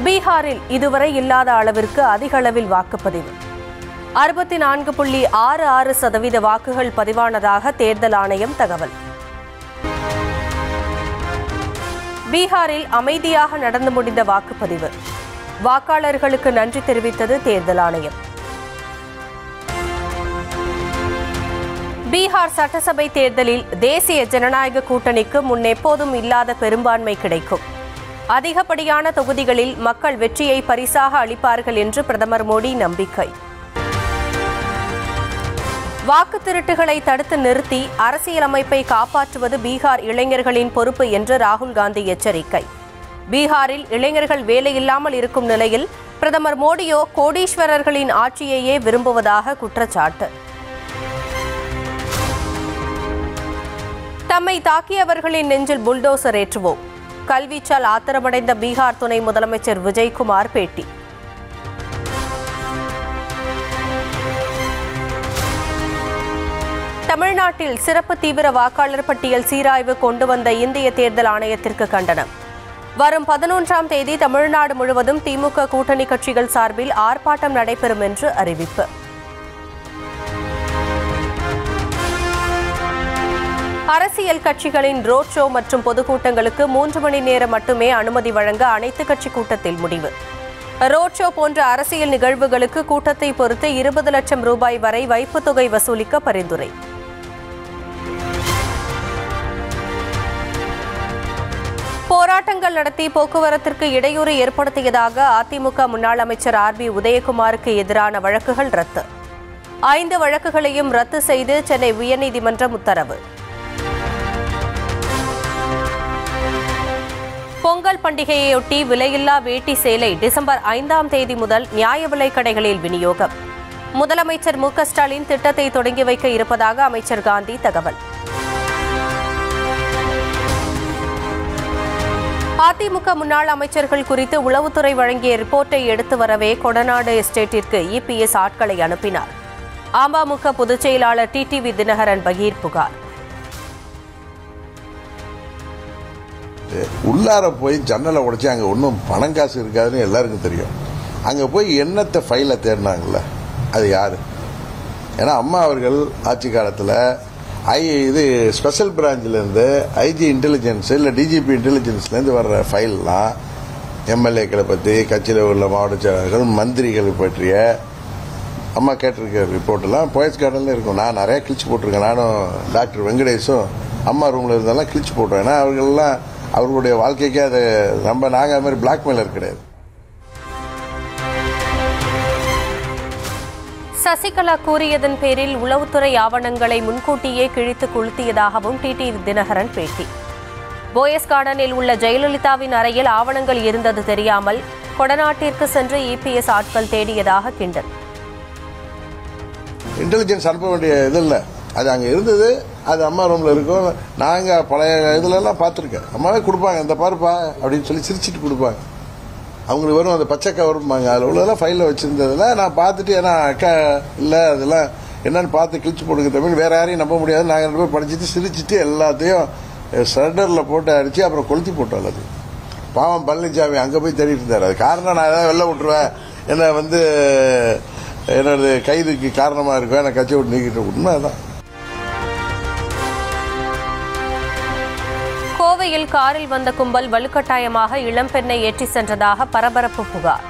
பீகாரில் இதுவரை இல்லாத அளவிற்கு அதிக அளவில் வாக்குப்பதிவு 64.66% வாக்குகள் பதிவானதாக தேர்தல் ஆணையம் தகவல். பீகாரில் அமைதியாக நடந்து முடிந்த வாக்குப்பதிவு. வாக்காளர்களுக்கு நன்றி தெரிவித்தது தேர்தல் ஆணையம். பீகார் சட்டசபை தேர்தலில் தேசிய ஜனநாயக கூட்டணிக்கு முன்னெப்போதும் இல்லாத பெரும்பான்மை கிடைக்கும். அதிகப்படியான தொகுதிகளில் மக்கள் வெற்றியை பரிசாக அளிப்பார்கள் என்று பிரதமர் மோடி நம்பிக்கை. வாக்கு திருட்டுகளை தடுத்து நிறுத்தி அரசியலமைப்பை காப்பாற்றுவது பீகார் இளைஞர்களின் பொறுப்பு என்று ராகுல் காந்தி எச்சரிக்கை. பீகாரில் இளைஞர்கள் வேலையில்லாமல் இருக்கும் நிலையில் பிரதமர் மோடியோ கோடீஸ்வரர்களின் ஆட்சியையே விரும்புவதாக குற்றச்சாட்டு. தம்மை தாக்கியவர்களின் நெஞ்சில் புல்டோசர் ஏற்றுவோம். கல்வீச்சால் ஆத்திரமடைந்த பீகார் துணை முதலமைச்சர் விஜய்குமார் பேட்டி. தமிழ்நாட்டில் சிறப்பு தீவிர வாக்காளர் பட்டியல் சீராய்வு கொண்டு வந்த இந்திய தேர்தல் ஆணையத்திற்கு கண்டனம். வரும் 11ஆம் தேதி தமிழ்நாடு முழுவதும் திமுக கூட்டணி கட்சிகள் சார்பில் ஆர்ப்பாட்டம் நடைபெறும் என்று அறிவிப்பு. அரசியல் கட்சிகளின் ரோட் ஷோ மற்றும் பொதுக்கூட்டங்களுக்கு 3 மணி நேரம் மட்டுமே அனுமதி வழங்க அனைத்துக் கட்சி கூட்டத்தில் முடிவு. ரோட் ஷோ போன்ற அரசியல் நிகழ்வுகளுக்கு கூட்டத்தை பொறுத்து 20 லட்சம் ரூபாய் வரை வைப்புத் தொகை வசூலிக்க பரிந்துரை. போராட்டங்கள் நடத்தி போக்குவரத்திற்கு இடையூறு ஏற்படுத்தியதாக அதிமுக முன்னாள் அமைச்சர் ஆர்.பி. உதயகுமாருக்கு எதிரான வழக்குகள் ரத்து. 5 வழக்குகளையும் ரத்து செய்து சென்னை உயர்நீதிமன்றம் உத்தரவு. பொங்கல் பண்டிகையையொட்டி விலையில்லா வேட்டி சேலை டிசம்பர் 5ஆம் தேதி முதல் நியாய விலைக் கடைகளில் விநியோகம். முதலமைச்சர் மு.க. ஸ்டாலின் திட்டத்தை தொடங்கி வைக்க இருப்பதாக அமைச்சர் காந்தி தகவல். அதிமுக முன்னாள் அமைச்சர்கள் குறித்து உளவுத்துறை வழங்கிய ரிப்போர்ட்டை எடுத்து வரவே கொடநாடு எஸ்டேட்டிற்கு இபிஎஸ் ஆட்களை அனுப்பினார். அமமுக பொதுச் செயலாளர் டிடிவி தினகரன் பகீர் புகார். உள்ளார போய் ஜன்னலை உடைச்சி அங்கே ஒன்றும் பணம் காசு இருக்காதுன்னு எல்லாருக்கும் தெரியும். அங்கே போய் என்னத்தை ஃபைலை தேடினாங்கல்ல, அது யார்? ஏன்னா அம்மா அவர்கள் ஆட்சி காலத்தில் இது ஸ்பெஷல் பிரான்ச்சிலேருந்து ஐஜி இன்டெலிஜென்ஸ் இல்லை டிஜிபி இன்டெலிஜென்ஸ்லேருந்து வர்ற ஃபைல்லாம் எம்எல்ஏக்களை பற்றி, கட்சியில் உள்ள மாவட்ட செயலாளர்கள், மந்திரிகள் பற்றிய அம்மா கேட்டிருக்க ரிப்போர்ட்டெல்லாம் போயஸ் கார்டனில் இருக்கும். நான் நிறையா கிழிச்சு போட்டிருக்கேன். நானும் டாக்டர் வெங்கடேஷும் அம்மா ரூமில் இருந்தாலும் கிழிச்சு போட்டோம். ஏன்னா அவர்கள்லாம் அவர்களுடைய வாழ்க்கைக்கே அது நாங்கள் அது மாதிரி பிளாக்மெயிலர் கிடையாது. சசிகலா கூறியதன் பேரில் உளவுத்துறை ஆவணங்களை முன்கூட்டியே கிழித்து கொளுத்தியதாகவும் டிடிவி தினகரன் பேட்டி. போயஸ் கார்டனில் உள்ள ஜெயலலிதாவின் அறையில் ஆவணங்கள் இருந்தது தெரியாமல் கொடநாட்டிற்கு சென்று இபிஎஸ் ஆட்கள் தேடியதாக கிண்டல். இன்டெலிஜென்ஸ் அனுப்ப வேண்டிய இது இல்லை, அது அங்கே இருந்தது. அது அம்மா ரூமில் இருக்கும். நாங்கள் பழைய இதுலலாம் பார்த்துருக்கேன். அம்மாவே கொடுப்பாங்க, இந்த பாருப்பா அப்படின்னு சொல்லி சிரிச்சிட்டு கொடுப்பாங்க. அவங்களுக்கு வரும் அந்த பச்சை கவரும்பாங்க. அதில் உள்ளதெல்லாம் ஃபைலில் வச்சுருந்ததில் நான் பார்த்துட்டு, ஏன்னா அக்கா இல்லை அதெல்லாம் என்னன்னு பார்த்து கிழிச்சு போடுங்க தமிழ், வேறு யாரையும் நம்ப முடியாது. நாங்கள் 2 பேர் படிச்சுட்டு சிரிச்சிட்டு எல்லாத்தையும் ஷட்டரில் போட்டு அடித்து அப்புறம் கொளுத்தி போட்டோம். அது பாவம் பழனிசாமி அங்கே போய் தேடிட்டு இருந்தார். அது காரணம் நான் ஏதாவது வெளில விட்டுருவேன், என்னை என்னோட கைதுக்கு காரணமாக இருக்குவேன், நான் கட்சியை விட்டு நீக்கிட்டு. உண்மை தான். கோவையில் காரில் வந்த கும்பல் வலுக்கட்டாயமாக இளம்பெண்ணை ஏற்றி சென்றதாக பரபரப்பு புகார்.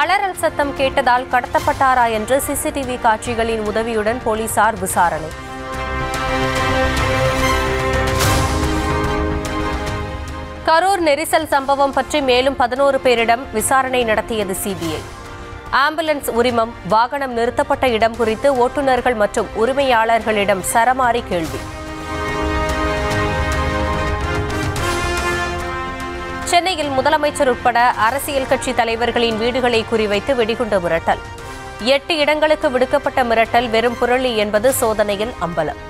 அலறல் சத்தம் கேட்டதால் கடத்தப்பட்டாரா என்று சிசிடிவி காட்சிகளின் உதவியுடன் போலீசார் விசாரணை. கரூர் நெரிசல் சம்பவம் பற்றி மேலும் 11 பேரிடம் விசாரணை நடத்தியது சிபிஐ. ஆம்புலன்ஸ் உரிமம், வாகனம் நிறுத்தப்பட்ட இடம் குறித்து ஓட்டுநர்கள் மற்றும் உரிமையாளர்களிடம் சரமாரி கேள்வி. சென்னையில் முதலமைச்சர் உட்பட அரசியல் கட்சி தலைவர்களின் வீடுகளை குறிவைத்து வெடிகுண்டு மிரட்டல். 8 இடங்களுக்கு விடுக்கப்பட்ட மிரட்டல் வெறும் புரளி என்பது சோதனையில் அம்பலம்.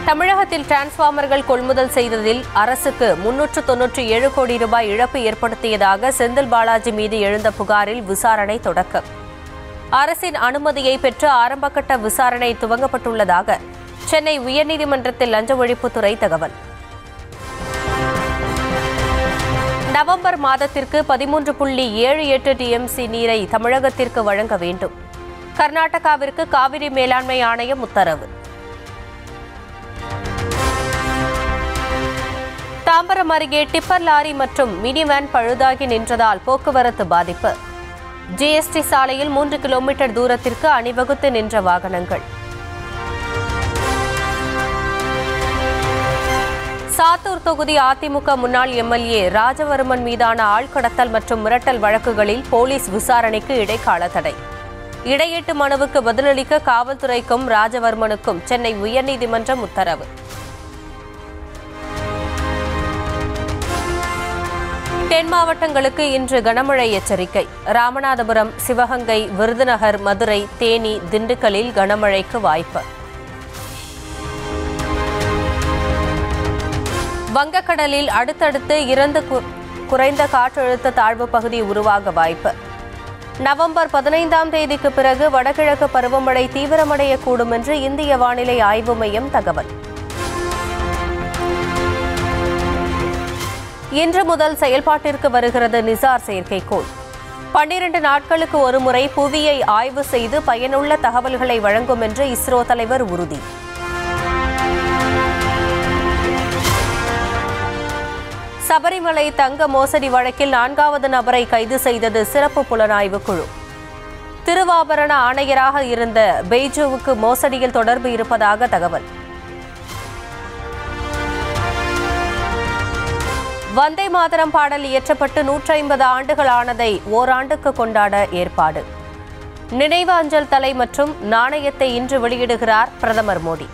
தமிழகத்தில் டிரான்ஸ்பார்மர்கள் கொள்முதல் செய்ததில் அரசுக்கு 397 கோடி ரூபாய் இழப்பு ஏற்படுத்தியதாக செந்தில் பாலாஜி மீது எழுந்த புகாரில் விசாரணை தொடக்கம். அரசின் அனுமதியை பெற்று ஆரம்பகட்ட விசாரணை துவங்கப்பட்டுள்ளதாக சென்னை உயர்நீதிமன்றத்தில் லஞ்ச ஒழிப்புத்துறை தகவல். நவம்பர் மாதத்திற்கு 13.78 டிஎம்சி நீரை தமிழகத்திற்கு வழங்க வேண்டும். கர்நாடகாவிற்கு காவிரி மேலாண்மை ஆணையம் உத்தரவு. தாம்பரம் அருகே டிப்பர் லாரி மற்றும் மினி வேன் பழுதாகி நின்றதால் போக்குவரத்து பாதிப்பு. ஜிஎஸ்டி சாலையில் 3 கிலோமீட்டர் தூரத்திற்கு அணிவகுத்து நின்ற வாகனங்கள். சாத்தூர் தொகுதி அதிமுக முன்னாள் எம்எல்ஏ ராஜவர்மன் மீதான ஆள்கடத்தல் மற்றும் மிரட்டல் வழக்குகளில் போலீஸ் விசாரணைக்கு இடைக்கால தடை. இடையீட்டு மனுவுக்கு பதிலளிக்க காவல்துறைக்கும் ராஜவர்மனுக்கும் சென்னை உயர்நீதிமன்றம் உத்தரவு. தென் மாவட்டங்களுக்கு இன்று கனமழை எச்சரிக்கை. ராமநாதபுரம், சிவகங்கை, விருதுநகர், மதுரை, தேனி, திண்டுக்கல்லில் கனமழைக்கு வாய்ப்பு. வங்கக்கடலில் அடுத்தடுத்து 2 குறைந்த காற்றழுத்த தாழ்வு பகுதி உருவாக வாய்ப்பு. நவம்பர் 15ஆம் தேதிக்கு பிறகு வடகிழக்கு பருவமழை தீவிரமடையக்கூடும் என்று இந்திய வானிலை ஆய்வு மையம் தகவல். இன்று முதல் செயல்பாட்டிற்கு வருகிறது நிசார் செயற்கைக்கோள். 12 நாட்களுக்கு ஒருமுறை புவியை ஆய்வு செய்து பயனுள்ள தகவல்களை வழங்கும் என்று இஸ்ரோ தலைவர் உறுதி. சபரிமலை தங்க மோசடி வழக்கில் 4வது நபரை கைது செய்தது சிறப்பு புலனாய்வு குழு. திருவாபரண ஆணையராக இருந்த பெய்ஜுவுக்கு மோசடியில் தொடர்பு இருப்பதாக தகவல். வந்தே மாதரம் பாடல் இயற்றப்பட்டு 150 ஆண்டுகள் ஆனதை ஓராண்டுக்கு கொண்டாட ஏற்பாடு. நினைவு அஞ்சல் தலை மற்றும் நாணயத்தை இன்று வெளியிடுகிறார் பிரதமர் மோடி.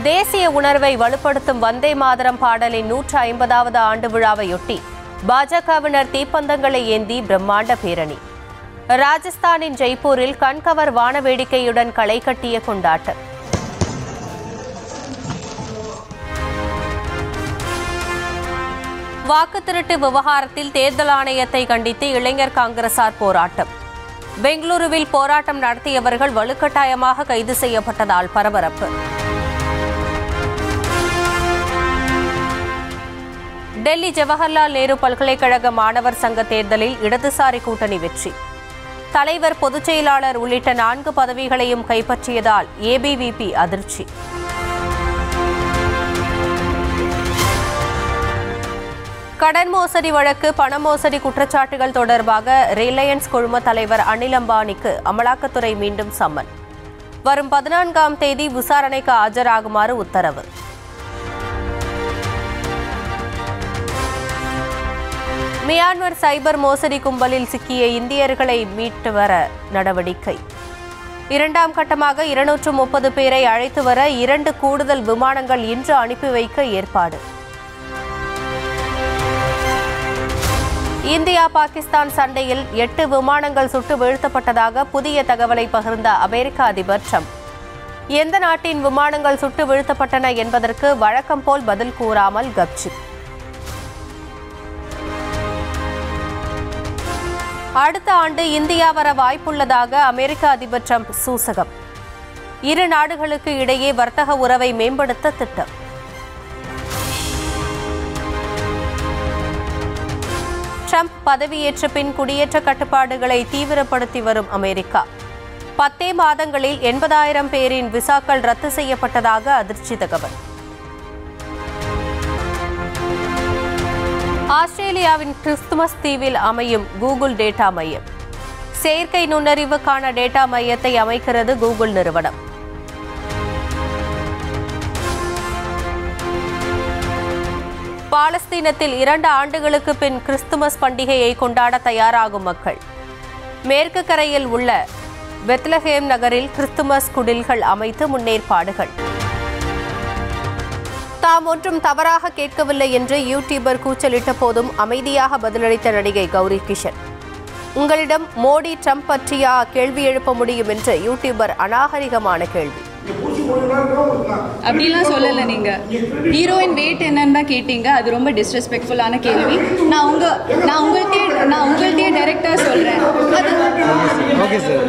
தேசிய உணர்வை வலுப்படுத்தும் வந்தே மாதரம் பாடலின் 150வது ஆண்டு விழாவையொட்டி பாஜகவினர் தீப்பந்தங்களை ஏந்தி பிரம்மாண்ட பேரணி. ராஜஸ்தானின் ஜெய்ப்பூரில் கண்கவர் வான வேடிக்கையுடன் களை கட்டிய கொண்டாட்டம். வாக்கு திருட்டு விவகாரத்தில் தேர்தல் ஆணையத்தை கண்டித்து இளைஞர் காங்கிரசார் போராட்டம். பெங்களூருவில் போராட்டம் நடத்தியவர்கள் வலுக்கட்டாயமாக கைது செய்யப்பட்டதால் பரபரப்பு. டெல்லி ஜவஹர்லால் நேரு பல்கலைக்கழக மாணவர் சங்க தேர்தலில் இடதுசாரி கூட்டணி வெற்றி. தலைவர், பொதுச் செயலாளர் உள்ளிட்ட 4 பதவிகளையும் கைப்பற்றியதால் ஏபிவிபி அதிர்ச்சி. கடன் மோசடி வழக்கு, பண மோசடி குற்றச்சாட்டுகள் தொடர்பாக ரிலையன்ஸ் குழும தலைவர் அனில் அம்பானிக்கு அமலாக்கத்துறை மீண்டும் சம்மன். வரும் 14ஆம் தேதி விசாரணைக்கு ஆஜராகுமாறு உத்தரவு. மியான்மர் சைபர் மோசடி கும்பலில் சிக்கிய இந்தியர்களை மீட்டு வர நடவடிக்கை. 2ஆம் கட்டமாக 230 பேரை அழைத்து வர 2 கூடுதல் விமானங்கள் இன்று அனுப்பி வைக்க ஏற்பாடு. இந்தியா பாகிஸ்தான் சண்டையில் 8 விமானங்கள் சுட்டு வீழ்த்தப்பட்டதாக புதிய தகவலை பகிர்ந்த அமெரிக்க அதிபர் ட்ரம்ப். எந்த நாட்டின் விமானங்கள் சுட்டு வீழ்த்தப்பட்டன என்பதற்கு வழக்கம் போல் பதில் கூறாமல் கப்சிப். அடுத்த ஆண்டு இந்தியா வர வாய்ப்புள்ளதாக அமெரிக்க அதிபர் ட்ரம்ப் சூசகம். 2 நாடுகளுக்கு இடையே வர்த்தக உறவை மேம்படுத்த திட்டம். ட்ரம்ப் பதவியேற்ற பின் குடியேற்ற கட்டுப்பாடுகளை தீவிரப்படுத்தி வரும் அமெரிக்கா. 10 மாதங்களில் 80,000 பேரின் விசாக்கள் ரத்து செய்யப்பட்டதாக அதிர்ச்சி தகவல். ஆஸ்திரேலியாவின் கிறிஸ்துமஸ் தீவில் அமையும் கூகுள் டேட்டா மையம். செயற்கை நுண்ணறிவுக்கான டேட்டா மையத்தை அமைக்கிறது கூகுள் நிறுவனம். பாலஸ்தீனத்தில் 2 ஆண்டுகளுக்கு பின் கிறிஸ்துமஸ் பண்டிகையை கொண்டாட தயாராகும் மக்கள். மேற்கு கரையில் உள்ள பெத்லஹேம் நகரில் கிறிஸ்துமஸ் குடில்கள் அமைத்து முன்னேற்பாடுகள். தாம் ஒன்றும் தவறாக கேட்கவில்லை என்று யூடியூபர் கூச்சலிட்ட போதும் அமைதியாக பதிலளித்த நடிகை கௌரி கிஷன். உங்களிடம் மோடி ட்ரம்ப் பற்றியா கேள்வி எழுப்ப முடியும் என்று யூடியூபர் அநாகரிகமான கேள்வி. அப்படிலாம் சொல்லலை. நீங்கள் ஹீரோயின் வெயிட் என்னன்னு தான் கேட்டீங்க. அது ரொம்ப டிஸ்ரெஸ்பெக்ட்ஃபுல்லான கேள்வி. நான் உங்கள்கிட்டயே டைரக்டாக சொல்கிறேன். அது ஓகே சார்.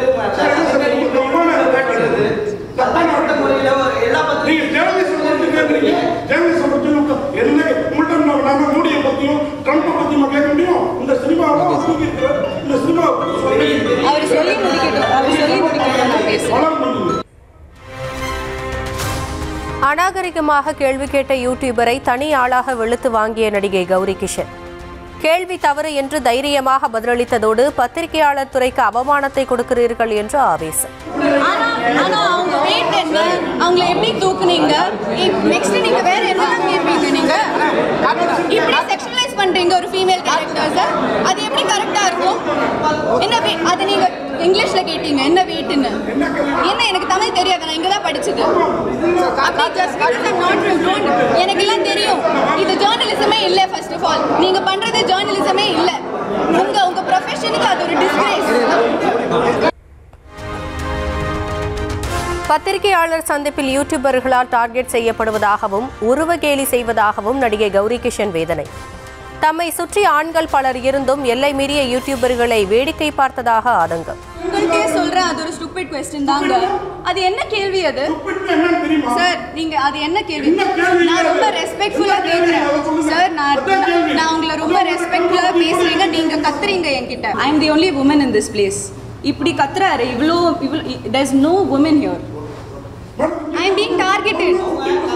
அவர் சொல்லி முடிக்கட்டும் நான் பேசுகிறேன். அநாகரிகமாக கேள்வி கேட்ட யூடியூபரை தனி ஆளாக வெளுத்து வாங்கிய நடிகை கௌரி கிஷன் கேள்வி தவறு என்று தைரியமாக பதிலளித்ததோடு பத்திரிகையாளர் துறைக்கு அவமானத்தை கொடுக்கிறீர்கள் என்று ஆவேசம். அவங்க வெயிட் என்ன, அவங்களை எப்படி தூக்குனீங்க, நெக்ஸ்ட் நீங்க வேற என்னெல்லாம் கேட்பீங்க, நீங்க இப்படி செக்ஷுவலைஸ் பண்றீங்க ஒரு ஃபீமேல் கேரக்டர்ஸை, அது எப்படி கரெக்டா இருக்கும்? என்ன அது நீங்க இங்கிலீஷ்ல கேட்டீங்க என்ன வெயிட்னு, என்ன எனக்கு தமிழ் தெரியாது, நான் இங்க தான் படிச்சது. அப்படி just because I not Ron எனக்கு எல்லாம் தெரியும். இது ஜர்னலிசமே இல்ல. ஃபர்ஸ்ட் ஆஃப் ஆல் நீங்க பண்றது ஜர்னலிசமே இல்ல. உங்க ப்ரொஃபஷனுக்கு அது ஒரு டிஸ்கிரேஸ். பத்திரிகையாளர் சந்திப்பில் யூடியூபர்களால் டார்கெட் செய்யப்படுவதாகவும் உருவகேலி செய்வதாகவும் நடிகை கௌரி கிஷன் வேதனை. தம்மை சுற்றி ஆண்கள் பலர் இருந்தும் எல்லை மீறிய யூடியூபர்களை வேடிக்கை பார்த்ததாக ஆதங்கம். உங்களுக்கே சொல்றேன், அது ஒரு ஸ்டூபிட் क्वेश्चन தாங்க. அது என்ன கேள்வி அது சார்? நீங்க அது என்ன கேள்வி? நான் ரொம்ப ரெஸ்பெக்ட்ஃபுல்லா கேக்குறேன் சார். நான் உங்களை ரொம்ப ரெஸ்பெக்ட்ஃபுல்லா பேசுறீங்க, நீங்க கத்துறீங்க என்கிட்ட. I am the only woman in this place. இப்படி கத்துறாரு இவ்வளோ there is no woman here. I am being targeted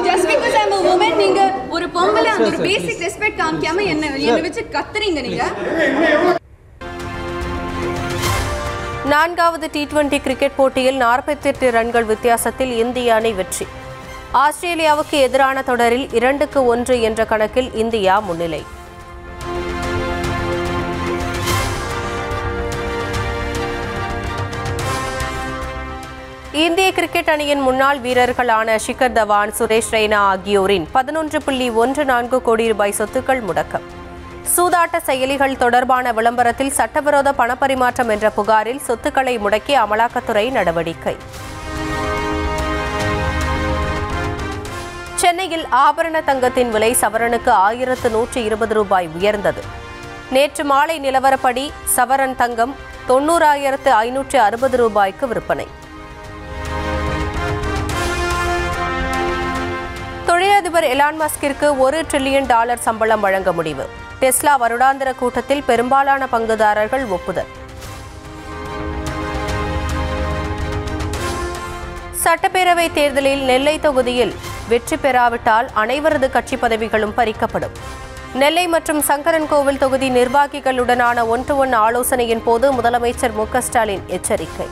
just because I am a woman. நீங்க ஒரு பொம்பளை அந்த ஒரு பேசிக் ரெஸ்பெக்ட் காமிக்காம என்ன வெச்சு கத்துறீங்க நீங்க. நான்காவது T20 கிரிக்கெட் போட்டியில் 48 ரன்கள் வித்தியாசத்தில் இந்திய அணி வெற்றி. ஆஸ்திரேலியாவுக்கு எதிரான தொடரில் 2-1 என்ற கணக்கில் இந்தியா முன்னிலை. இந்திய கிரிக்கெட் அணியின் முன்னாள் வீரர்களான ஷிகர் தவான், சுரேஷ் ரெய்னா ஆகியோரின் 11.14 கோடி ரூபாய் சொத்துக்கள் முடக்கம். சூதாட்ட செயலிகள் தொடர்பான விளம்பரத்தில் சட்டவிரோத பணப்பரிமாற்றம் என்ற புகாரில் சொத்துக்களை முடக்கி அமலாக்கத்துறை நடவடிக்கை. சென்னையில் ஆபரண தங்கத்தின் விலை சவரனுக்கு 1120 ரூபாய் உயர்ந்தது. நேற்று மாலை நிலவரப்படி சவரன் தங்கம் 90,560 ரூபாய்க்கு விற்பனை. தொழிலதிபர் எலான் மஸ்கிற்கு $1 டிரில்லியன் சம்பளம் வழங்க முடிவு. டெஸ்லா வருடாந்திர கூட்டத்தில் பெரும்பாலான பங்குதாரர்கள் ஒப்புதல். சட்டப்பேரவை தேர்தலில் நெல்லை தொகுதியில் வெற்றி பெறாவிட்டால் அனைவரது கட்சி பதவிகளும் பறிக்கப்படும். நெல்லை மற்றும் சங்கரன்கோவில் தொகுதி நிர்வாகிகளுடனான 1-1 ஆலோசனையின் போது முதலமைச்சர் மு க ஸ்டாலின் எச்சரிக்கை.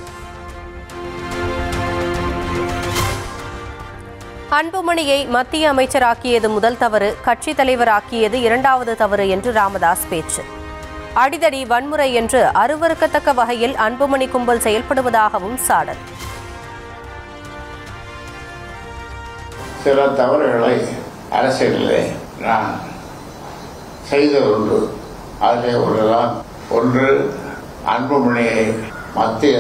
அன்புமணியை மத்திய அமைச்சராக்கியது முதல் தவறு, கட்சித் தலைவராக்கியது இரண்டாவது தவறு என்று ராமதாஸ் பேச்சு. அடிதடி வன்முறை என்று அருவருக்கத்தக்க வகையில் அன்புமணி கும்பல் செயல்படுவதாகவும் சாடல். சில தவறுகளை அரசியலிலே நான் செய்தது உண்டு. அதிலே ஒன்று அன்புமணியை மத்திய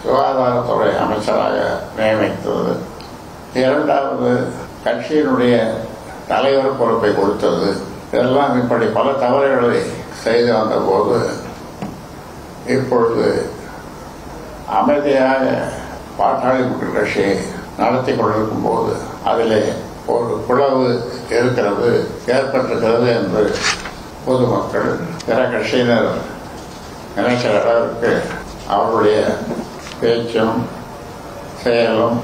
சுகாதாரத்துறை அமைச்சராக நியமித்தது. இரண்டாவது கட்சியினுடைய தலைவர் பொறுப்பை கொடுத்தது. இதெல்லாம் இப்படி பல தவறுகளை செய்து வந்த போது இப்பொழுது அமைதியாக பாட்டாளி மக்கள் கட்சியை நடத்தி கொண்டிருக்கும் போது அதிலே ஒரு பிளவு இருக்கிறது, ஏற்பட்டிருக்கிறது என்று பொதுமக்கள் பிற கட்சியினர் நினைக்கிற அளவிற்கு அவருடைய பேச்சும் செயலும்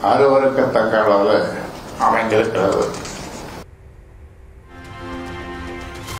அருவருக்கத்தக்க அளவு அமைந்திருக்கிறது.